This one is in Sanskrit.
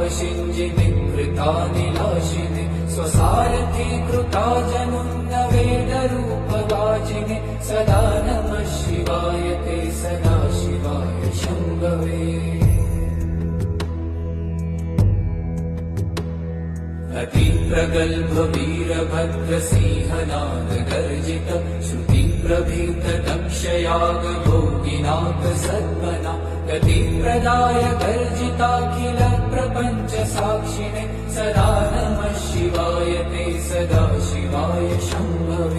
पापशिञ्जिनि कृतानिनाशिनि स्वसारथि कृता जनुन्न वेदरूपवाचिनि सदा नमः शिवाय ते सदा शिवाय शम्भवे। अतिप्रगल्भ वीरभद्रसिंहनाद गर्जित श्रुतिप्रभीत दक्षयाग भोगिनाथ सद्मना गतिप्रदाय गर्जिताखिल प्रपञ्च साक्षिणे सदा नमः शिवाय ते सदा शिवाय शम्भवे।